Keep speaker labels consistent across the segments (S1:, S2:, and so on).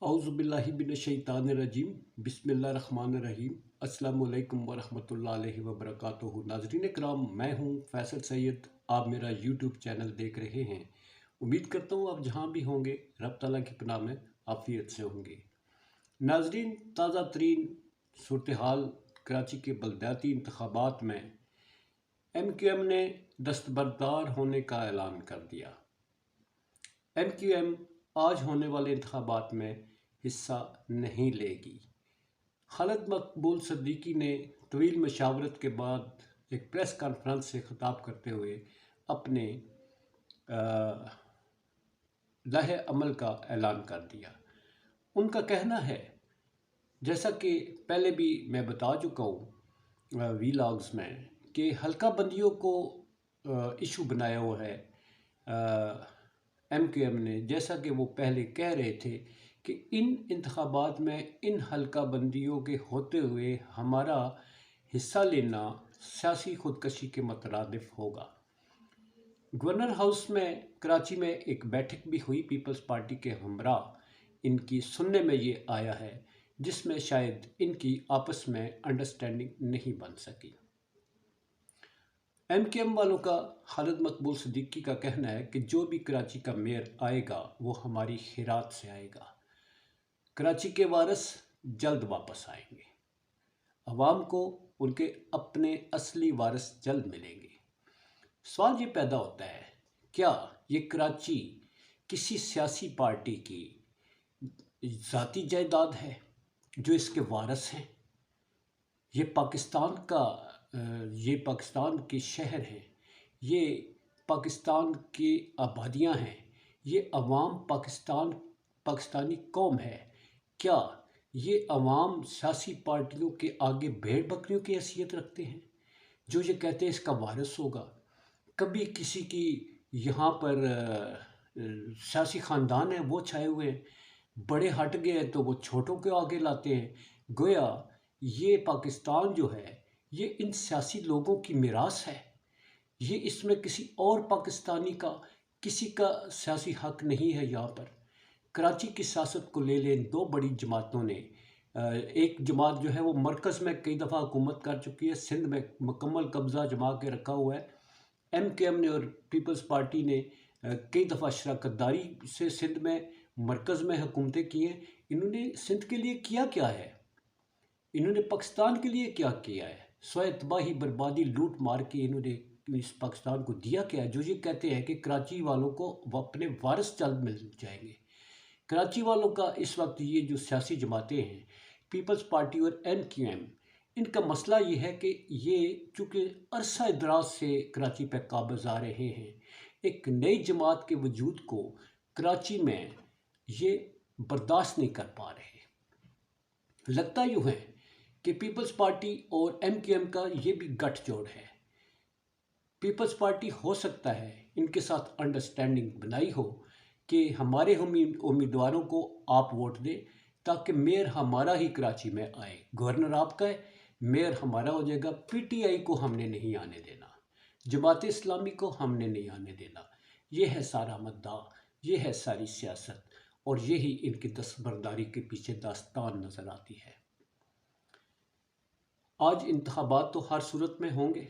S1: औज़ुबिल्लाहिमिनश्शैतानिर्रजीम बिस्मिल्लाहिर्रहमानिर्रहीम अस्सलामु अलैकुम वरहमतुल्लाहि वबरकातुहू। नाज़रीन कराम, मैं हूँ फैसल सैयद। आप मेरा यूट्यूब चैनल देख रहे हैं। उम्मीद करता हूँ आप जहाँ भी होंगे रब ताला की पनाह में आफियत से होंगे। नाज़रीन, ताज़ा तरीन सूरत हाल कराची के बलदियाती इंतखाबात में MQM ने दस्तबरदार होने का ऐलान कर दिया। MQM आज होने वाले इंतखाबात में हिस्सा नहीं लेगी। खालिद मकबूल सिद्दीकी ने तवील मशावरत के बाद एक प्रेस कॉन्फ्रेंस से खिताब करते हुए अपने लहे अमल का ऐलान कर दिया। उनका कहना है, जैसा कि पहले भी मैं बता चुका हूँ वीलॉग्स में, कि हल्का बंदियों को इशू बनाया हुआ है MQM ने। जैसा कि वो पहले कह रहे थे कि इन इंतखाबात में इन हल्का बंदियों के होते हुए हमारा हिस्सा लेना सियासी खुदकशी के मुतरादिफ होगा। गवर्नर हाउस में कराची में एक बैठक भी हुई पीपल्स पार्टी के हमरा। इनकी सुनने में ये आया है जिसमें शायद इनकी आपस में अंडरस्टैंडिंग नहीं बन सकी। MQM वालों का खालिद मकबूल सिद्दीकी का कहना है कि जो भी कराची का मेयर आएगा वो हमारी खैरात से आएगा। कराची के वारिस जल्द वापस आएंगे। अवाम को उनके अपने असली वारिस जल्द मिलेंगे। सवाल ये पैदा होता है, क्या ये कराची किसी सियासी पार्टी की ज़ाती जायदाद है जो इसके वारिस हैं? ये पाकिस्तान के शहर हैं, ये पाकिस्तान की आबादियां हैं, ये अवाम पाकिस्तानी कौम है। क्या ये अवाम सियासी पार्टियों के आगे भेड़ बकरियों की हैसियत रखते हैं जो ये कहते हैं इसका वारिस होगा? कभी किसी की यहाँ पर सियासी ख़ानदान है वो छाए हुए हैं, बड़े हट गए तो वो छोटों के आगे लाते हैं। गोया ये पाकिस्तान जो है ये इन सियासी लोगों की मीरास है। ये इसमें किसी और पाकिस्तानी का किसी का सियासी हक नहीं है। यहाँ पर कराची की सियासत को ले लें, दो बड़ी जमातों ने, एक जमात जो है वो मरकज़ में कई दफ़ा हुकूमत कर चुकी है, सिंध में मुकम्मल कब्ज़ा जमा के रखा हुआ है। MQM ने और पीपल्स पार्टी ने कई दफ़ा शराकतदारी से सिंध में मरकज़ में हुकूमतें की हैं। इन्होंने सिंध के लिए किया क्या है? इन्होंने पाकिस्तान के लिए क्या किया है? स्वयं तबाही बर्बादी लूट मार के इन्होंने इस पाकिस्तान को दिया क्या है जो ये कहते हैं कि कराची वालों को अपने वारिस जल्द मिल जाएंगे? कराची वालों का इस वक्त ये जो सियासी जमातें हैं पीपल्स पार्टी और MQM, इनका मसला ये है कि ये चूँकि अरसा दराज से कराची पे काबज़ आ रहे हैं, एक नई जमात के वजूद को कराची में ये बर्दाश्त नहीं कर पा रहे। लगता यूँ है कि पीपल्स पार्टी और MQM का ये भी गठजोड़ है। पीपल्स पार्टी हो सकता है इनके साथ अंडरस्टैंडिंग बनाई हो कि हमारे उम्मीदवारों को आप वोट दें ताकि मेयर हमारा ही कराची में आए। गवर्नर आपका है, मेयर हमारा हो जाएगा। PTI को हमने नहीं आने देना, जमात इस्लामी को हमने नहीं आने देना। ये है सारा मुद्दा, ये है सारी सियासत, और यही इनकी दस्तबरदारी के पीछे दास्तान नज़र आती है। आज इंतखाबात तो हर सूरत में होंगे।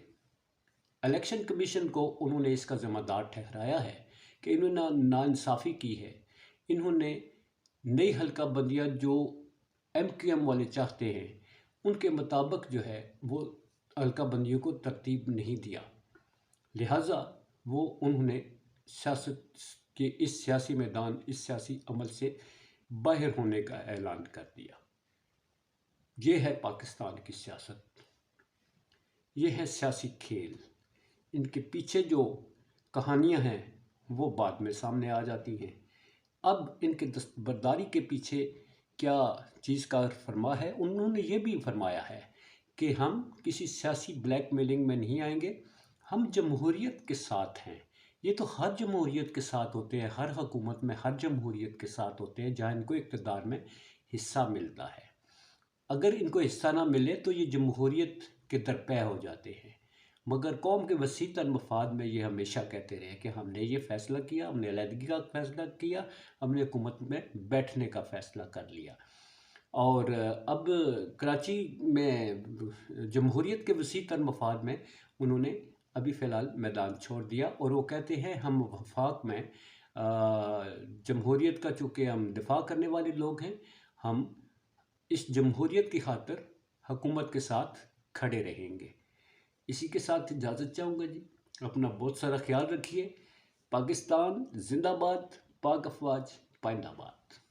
S1: इलेक्शन कमीशन को उन्होंने इसका ज़िम्मेदार ठहराया है कि इन्होंने नाइंसाफ़ी की है। इन्होंने नई हल्का बंदियाँ जो MQM वाले चाहते हैं उनके मुताबिक जो है वो हल्का बंदियों को तरतीब नहीं दिया, लिहाजा वो उन्होंने सियासत के इस सियासी मैदान, इस सियासी अमल से बाहर होने का ऐलान कर दिया। ये है पाकिस्तान की सियासत, ये है सियासी खेल। इनके पीछे जो कहानियां हैं वो बाद में सामने आ जाती हैं। अब इनके दस्तबरदारी के पीछे क्या चीज़ का फरमा है? उन्होंने ये भी फरमाया है कि हम किसी सियासी ब्लैकमेलिंग में नहीं आएंगे, हम जमहूरियत के साथ हैं। ये तो हर जमहूरियत के साथ होते हैं, हर हुकूमत में हर जमहूरियत के साथ होते हैं जहाँ इनको इक़्तिदार में हिस्सा मिलता है। अगर इनको हिस्सा ना मिले तो ये जमहूरियत के दरपे हो जाते हैं। مگر قوم کے وسیع تر مفاد میں یہ ہمیشہ کہتے رہے کہ ہم نے یہ فیصلہ کیا، ہم نے علیحدگی کا فیصلہ کیا، ہم نے حکومت میں بیٹھنے کا فیصلہ کر لیا۔ اور اب کراچی میں جمہوریت کے وسیع تر مفاد میں انہوں نے ابھی فی الحال میدان چھوڑ دیا، اور وہ کہتے ہیں ہم وفاق میں جمہوریت کا چونکہ ہم دفاع کرنے والے لوگ ہیں، ہم اس جمہوریت کی خاطر حکومت کے ساتھ کھڑے رہیں گے۔ اسی کے ساتھ اجازت چاہوں گا جی، اپنا بہت سارا خیال رکھیے۔ پاکستان زندہ باد، پاک افواج پائندہ باد۔